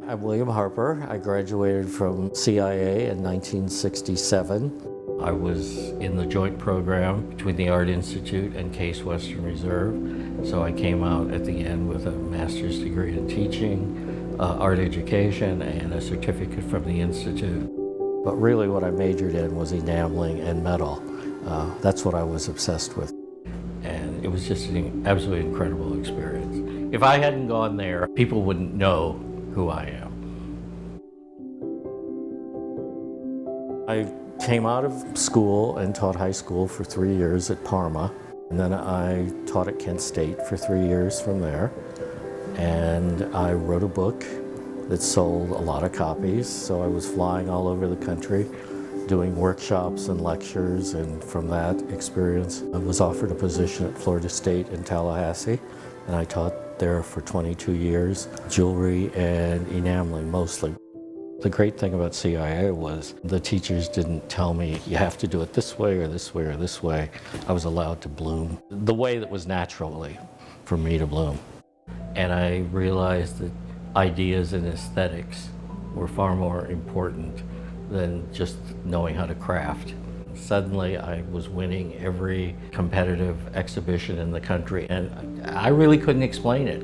I'm William Harper. I graduated from CIA in 1967. I was in the joint program between the Art Institute and Case Western Reserve. So I came out at the end with a master's degree in teaching, art education, and a certificate from the Institute. But really what I majored in was enameling and metal. That's what I was obsessed with. And it was just an absolutely incredible experience. If I hadn't gone there, people wouldn't know who I am. I came out of school and taught high school for 3 years at Parma. And then I taught at Kent State for 3 years from there. And I wrote a book that sold a lot of copies. So I was flying all over the country, doing workshops and lectures. And from that experience, I was offered a position at Florida State in Tallahassee. And I taught there for 22 years, jewelry and enameling mostly. The great thing about CIA was the teachers didn't tell me you have to do it this way or this way or this way. I was allowed to bloom the way that was naturally for me to bloom. And I realized that ideas and aesthetics were far more important than just knowing how to craft. Suddenly I was winning every competitive exhibition in the country, and I really couldn't explain it.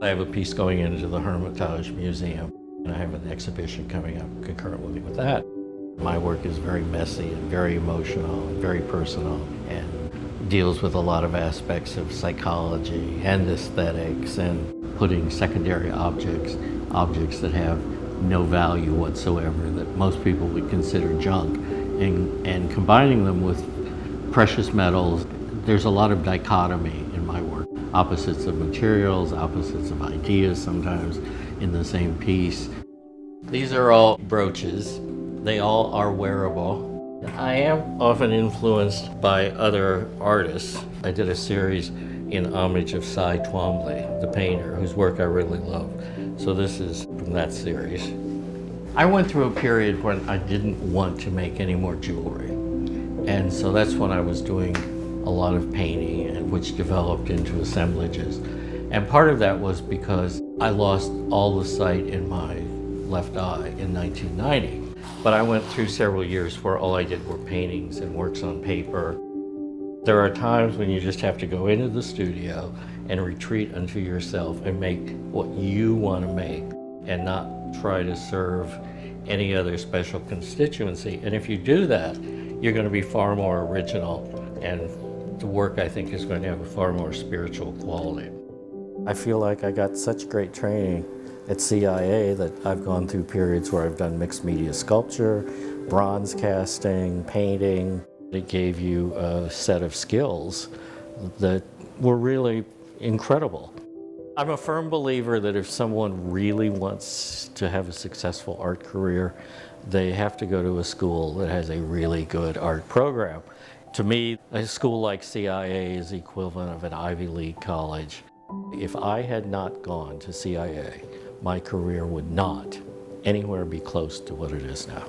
I have a piece going into the Hermitage Museum, and I have an exhibition coming up concurrently with that. My work is very messy and very emotional and very personal, and deals with a lot of aspects of psychology and aesthetics and putting secondary objects that have no value whatsoever, that most people would consider junk, and combining them with precious metals. There's a lot of dichotomy in my work. Opposites of materials, opposites of ideas sometimes in the same piece. These are all brooches. They all are wearable. I am often influenced by other artists. I did a series in homage of Cy Twombly, the painter, whose work I really love. So this is from that series. I went through a period when I didn't want to make any more jewelry. And so that's when I was doing a lot of painting, and which developed into assemblages. And part of that was because I lost all the sight in my left eye in 1990. But I went through several years where all I did were paintings and works on paper. There are times when you just have to go into the studio and retreat unto yourself and make what you want to make, and not try to serve any other special constituency. And if you do that, you're going to be far more original, and the work, I think, is going to have a far more spiritual quality. I feel like I got such great training at CIA that I've gone through periods where I've done mixed media sculpture, bronze casting, painting. It gave you a set of skills that were really incredible. I'm a firm believer that if someone really wants to have a successful art career, they have to go to a school that has a really good art program. To me, a school like CIA is the equivalent of an Ivy League college. If I had not gone to CIA, my career would not anywhere be close to what it is now.